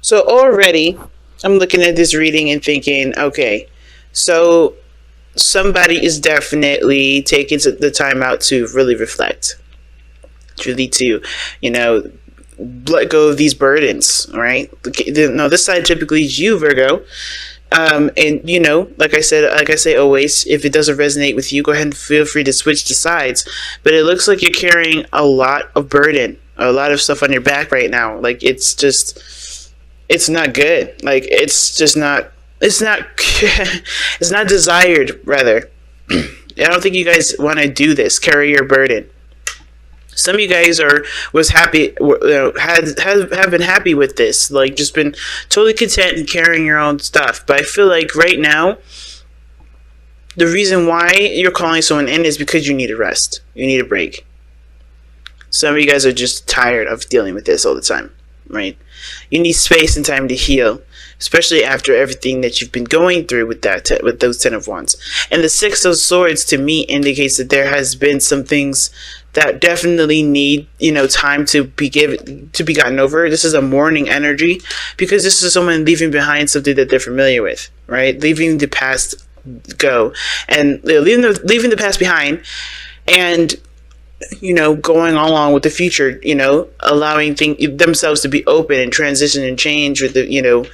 So already, I'm looking at this reading and thinking, okay, so somebody is definitely taking the time out to really reflect, truly to, you know, let go of these burdens, right? No, this side typically is you, Virgo. And you know, like I say always, if it doesn't resonate with you, go ahead and feel free to switch to sides. But it looks like you're carrying a lot of burden, a lot of stuff on your back right now. Like it's not good. Like it's not, it's not desired. Rather, I don't think you guys want to do this. Carry your burden. Some of you guys was happy, have been happy with this, like just been totally content in carrying your own stuff. But I feel like right now, the reason why you're calling someone in is because you need a rest, you need a break. Some of you guys are just tired of dealing with this all the time, right? You need space and time to heal, especially after everything that you've been going through with with those 10 of Wands. And the 6 of Swords to me indicates that there has been some things that definitely need, you know, time to be gotten over. This is a mourning energy because this is someone leaving behind something that they're familiar with, right? Leaving the past go and leaving the past behind, and you know, going along with the future. You know, allowing themselves to be open and transition and change with the, you know,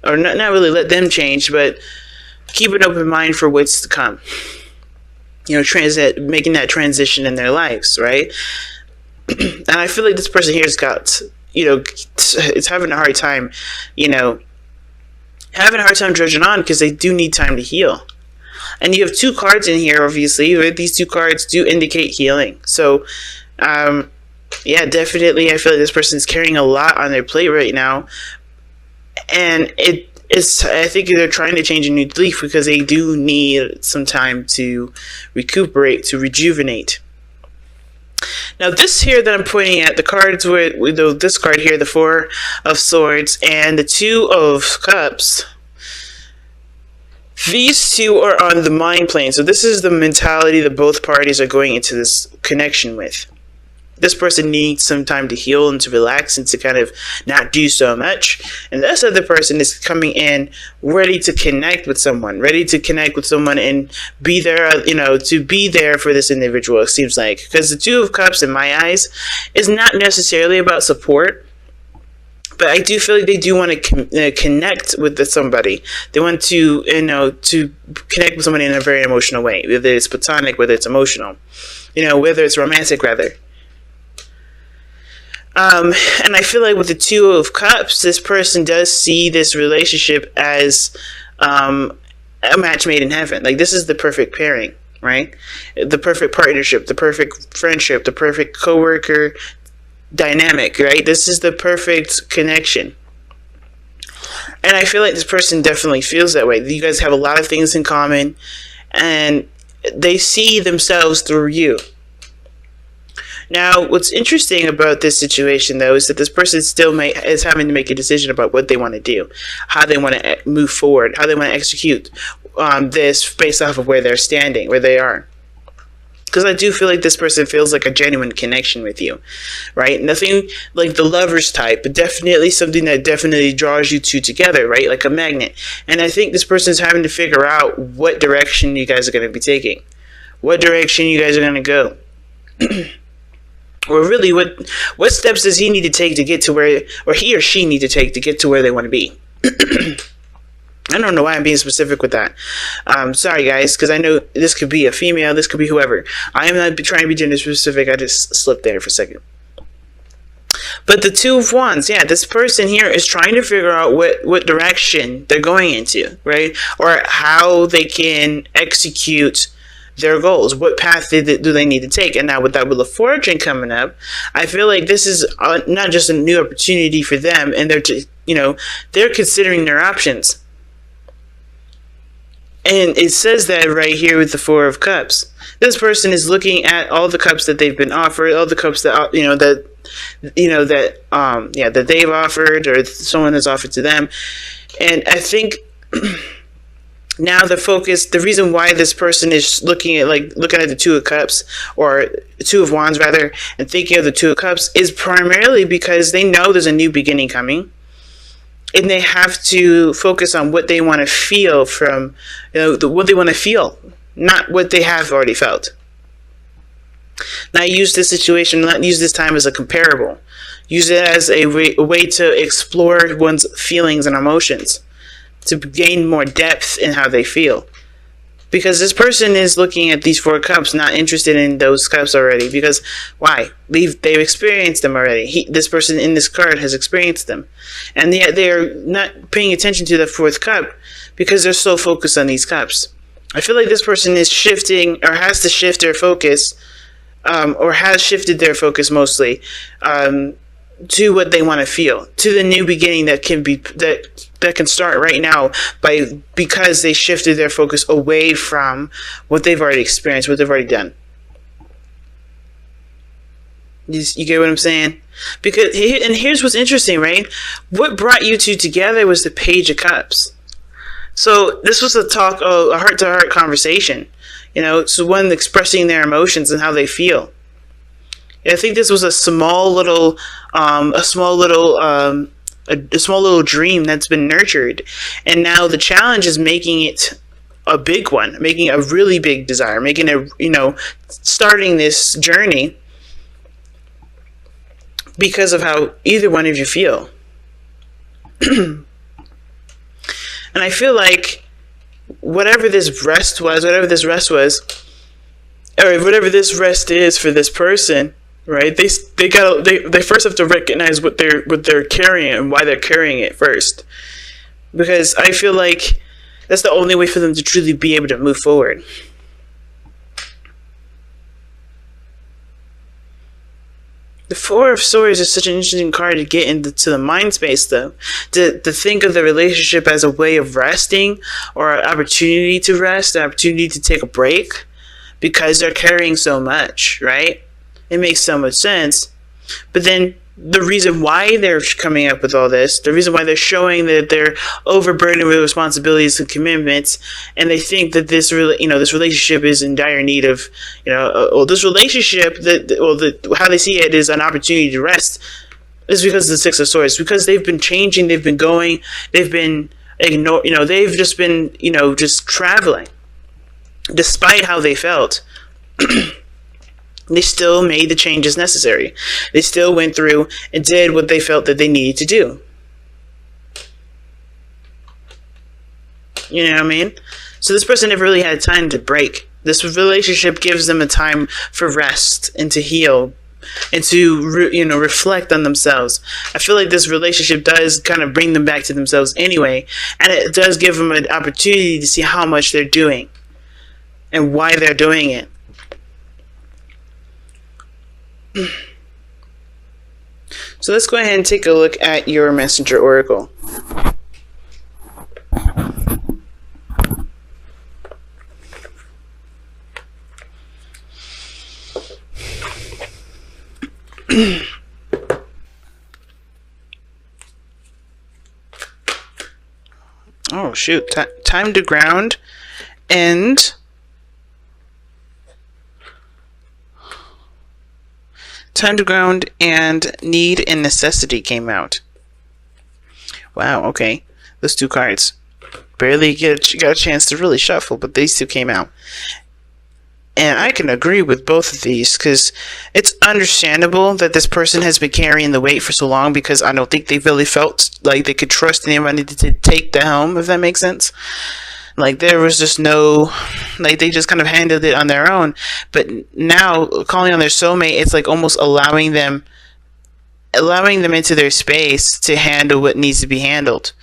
or not really let them change, but keep an open mind for what's to come. You know, making that transition in their lives, right? And I feel like this person here's got, you know, it's having a hard time, you know, trudging on because they do need time to heal. And you have 2 cards in here, obviously. These 2 cards do indicate healing. So, yeah, definitely, I feel like this person's carrying a lot on their plate right now, and I think they're trying to change a new leaf because they do need some time to recuperate, to rejuvenate. Now, this here that I'm pointing at, the cards with this card here, the 4 of Swords and the 2 of Cups, these 2 are on the mind plane. So this is the mentality that both parties are going into this connection with. This person needs some time to heal and to relax and to kind of not do so much. And this other person is coming in ready to connect with someone, and be there, you know, to be there for this individual, it seems like. Because the 2 of Cups, in my eyes, is not necessarily about support. But I do feel like they do want to connect with somebody. They want to, you know, to connect with somebody in a very emotional way. Whether it's platonic, whether it's emotional. You know, whether it's romantic, rather. And I feel like with the 2 of Cups, this person does see this relationship as a match made in heaven. Like, this is the perfect pairing, right? The perfect partnership, the perfect friendship, the perfect coworker dynamic, right? This is the perfect connection. And I feel like this person definitely feels that way. You guys have a lot of things in common, and they see themselves through you. Now, what's interesting about this situation, though, is that this person still is having to make a decision about what they want to do, how they want to move forward, how they want to execute this based off of where they're standing, where they are. Because I do feel like this person feels like a genuine connection with you, right? Nothing like the lover's type, but definitely something that definitely draws you two together, right? Like a magnet. And I think this person is having to figure out what direction you guys are going to be taking, what direction you guys are going to go. Or really, what steps does he need to take to get to where, or he or she need to take to get to where they want to be? I don't know why I'm being specific with that. Sorry, guys, because I know this could be a female, this could be whoever. I am not trying to be gender specific. I just slipped there for a second. But the 2 of Wands, yeah, this person here is trying to figure out what direction they're going into, right? Or how they can execute their goals. What path do they need to take? And now with that Wheel of Fortune coming up, I feel like this is not just a new opportunity for them, and they're considering their options. And it says that right here with the 4 of Cups. This person is looking at all the cups that they've been offered, all the cups that that they've offered, or someone has offered to them. And I think now the reason why this person is looking at the 2 of Cups, or 2 of Wands rather, and thinking of the 2 of Cups, is primarily because they know there's a new beginning coming. and they have to focus on what they want to feel from, what they want to feel, not what they have already felt. Not use this situation, not use this time as a comparable. Use it as a way to explore one's feelings and emotions, to gain more depth in how they feel. Because this person is looking at these 4 cups, not interested in those cups already. Because why? They've experienced them already. This person in this card has experienced them, and yet they're not paying attention to the 4th cup because they're so focused on these cups. I feel like this person is shifting, or has to shift their focus, or has shifted their focus mostly to what they want to feel, to the new beginning that can start right now because they shifted their focus away from what they've already experienced, what they've already done. You get what I'm saying? And here's what's interesting, right? What brought you two together was the Page of Cups. So this was a heart-to-heart conversation. So one expressing their emotions and how they feel. I think this was a small little dream that's been nurtured, and now the challenge is making it a big one, making a really big desire, starting this journey because of how either one of you feel. And I feel like whatever this rest was, or whatever this rest is for this person, right? They first have to recognize what they're carrying and why they're carrying it first, because I feel like that's the only way for them to truly be able to move forward. The Four of Swords is such an interesting card to get into the mind space, though. To think of the relationship as a way of resting, or an opportunity to rest, an opportunity to take a break, because they're carrying so much, right? It makes so much sense. But then the reason why they're coming up with all this, the reason why they're showing that they're overburdened with responsibilities and commitments, and they think that this relationship is in dire need of, this relationship, how they see it is an opportunity to rest, is because of the Six of Swords. Because they've been changing, they've been going, they've been they've just been, just traveling. Despite how they felt, they still made the changes necessary. They still went through and did what they felt that they needed to do. You know what I mean? So this person never really had time to break. This relationship gives them a time for rest and to heal and to reflect on themselves. I feel like this relationship does kind of bring them back to themselves anyway, and it does give them an opportunity to see how much they're doing and why they're doing it. So let's go ahead and take a look at your Messenger Oracle. Oh shoot, time to ground and need and necessity came out. Wow, okay. Those two cards barely got a chance to really shuffle, but these two came out. And I can agree with both of these, because it's understandable that this person has been carrying the weight for so long, because I don't think they really felt like they could trust anybody to take the helm, if that makes sense. Like, there was just no, like, they just kind of handled it on their own. But now, calling on their soulmate, it's like almost allowing them into their space to handle what needs to be handled,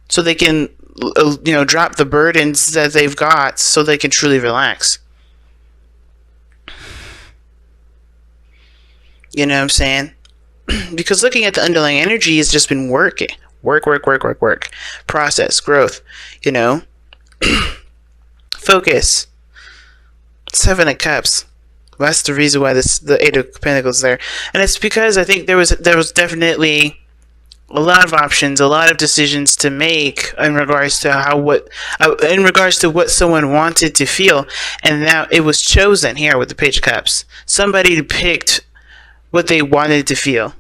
so they can, drop the burdens that they've got, so they can truly relax. You know what I'm saying? Because looking at the underlying energy has just been work, process, growth, focus. Seven of Cups. That's the reason why the Eight of Pentacles is there, and it's because I think there was definitely a lot of options, a lot of decisions to make in regards to what someone wanted to feel, and now it was chosen here with the Page of Cups. Somebody picked what they wanted to feel.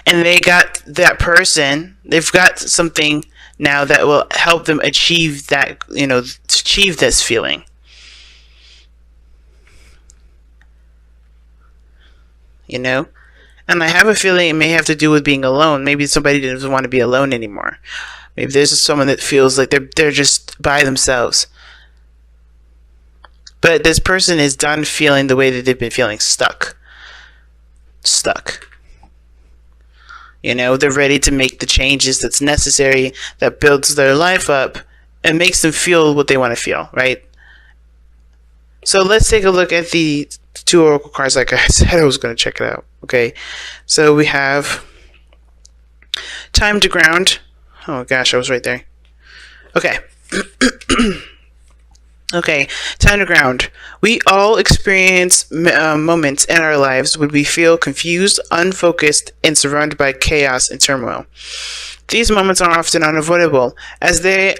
and they got that person, they've got something now that will help them achieve that, achieve this feeling. And I have a feeling it may have to do with being alone. Maybe somebody doesn't want to be alone anymore. Maybe there's someone that feels like they're just by themselves. But this person is done feeling the way that they've been feeling, stuck. They're ready to make the changes that's necessary, that builds their life up and makes them feel what they want to feel, right? So let's take a look at the 2 oracle cards like I said I was going to check it out. Okay, so we have time to ground. Oh gosh, I was right there. Okay. Okay, time to ground. We all experience moments in our lives when we feel confused, unfocused, and surrounded by chaos and turmoil. These moments are often unavoidable, as are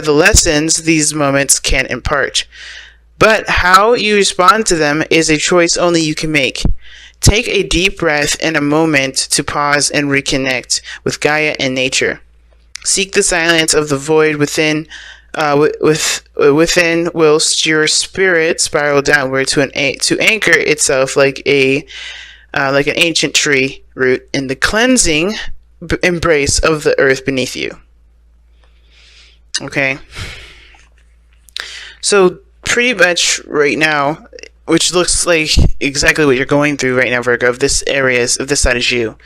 the lessons these moments can impart. But how you respond to them is a choice only you can make. Take a deep breath and a moment to pause and reconnect with Gaia and nature. Seek the silence of the void within, whilst your spirit spiral downward to anchor itself like an ancient tree root in the cleansing embrace of the earth beneath you. Okay. So pretty much right now, which looks like exactly what you're going through right now, Virgo, of this side is you.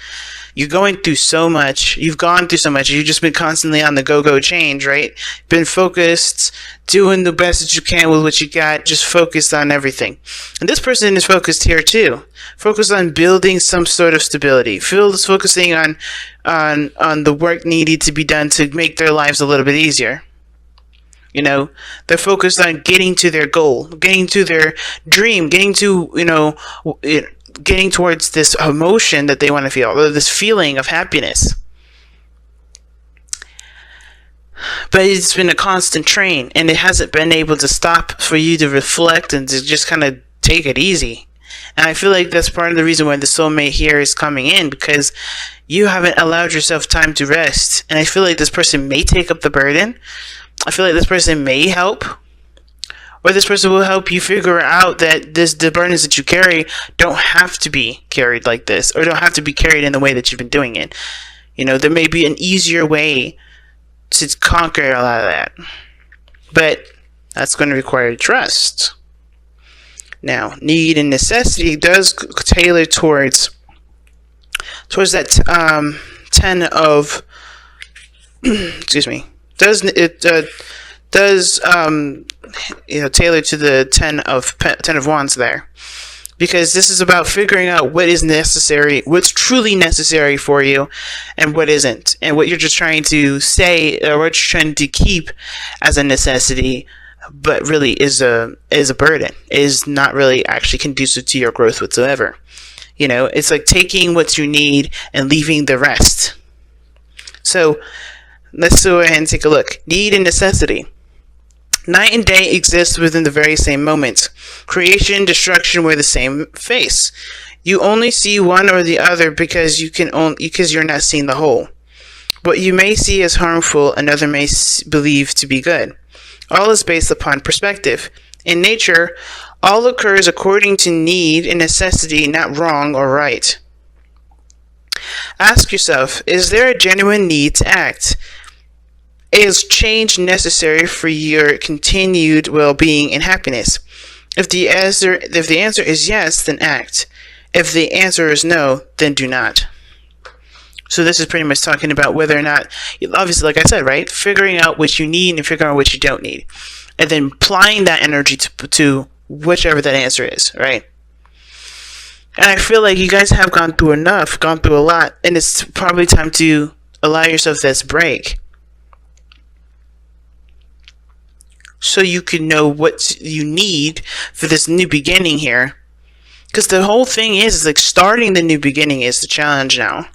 You're going through so much. You've gone through so much. You've just been constantly on the go-go change, right? Been focused, doing the best that you can with what you got, just focused on everything. And this person is focused here too. Focused on building some sort of stability. Focusing on the work needed to be done to make their lives a little bit easier. They're focused on getting to their goal, getting to their dream, getting towards this emotion that they want to feel, or this feeling of happiness. But it's been a constant train, and it hasn't been able to stop for you to reflect and to just kind of take it easy. And I feel like that's part of the reason why the soulmate here is coming in, because you haven't allowed yourself time to rest. And I feel like this person may take up the burden. I feel like this person may help, or this person will help you figure out that the burdens that you carry don't have to be carried like this, or don't have to be carried in the way that you've been doing it. There may be an easier way to conquer a lot of that, but that's going to require trust. Now, need and necessity does tailor towards that 10 of excuse me. Does tailor to the 10 of Wands there, because this is about figuring out what is necessary, what's truly necessary for you, and what isn't, and what you're just trying to say or what you're trying to keep as a necessity, but really is a burden, is not really actually conducive to your growth whatsoever. It's like taking what you need and leaving the rest. So let's go ahead and take a look. Need and necessity. Night and day exist within the very same moment. Creation and destruction wear the same face. You only see one or the other because you're not seeing the whole. What you may see as harmful, another may believe to be good. All is based upon perspective. In nature, all occurs according to need and necessity, not wrong or right. Ask yourself, is there a genuine need to act? Is change necessary for your continued well-being and happiness? If the answer is yes, then act. If the answer is no, then do not. So this is pretty much talking about whether or not, obviously, like I said, right? Figuring out what you need and figuring out what you don't need. And then applying that energy to whichever that answer is, right? And I feel like you guys have gone through a lot, and it's probably time to allow yourself this break, so you can know what you need for this new beginning here. Because the whole thing is like starting the new beginning is the challenge now.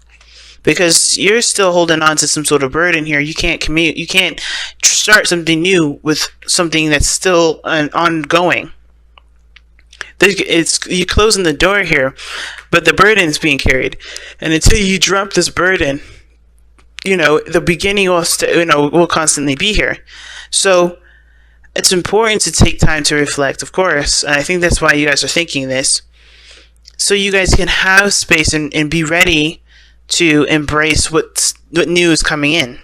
Because you're still holding on to some sort of burden here. You can't start something new with something that's still ongoing. It's you closing the door here, but the burden is being carried, and until you drop this burden, the beginning will constantly be here. So it's important to take time to reflect, of course, and I think that's why you guys are thinking this, so you guys can have space and be ready to embrace what new is coming in.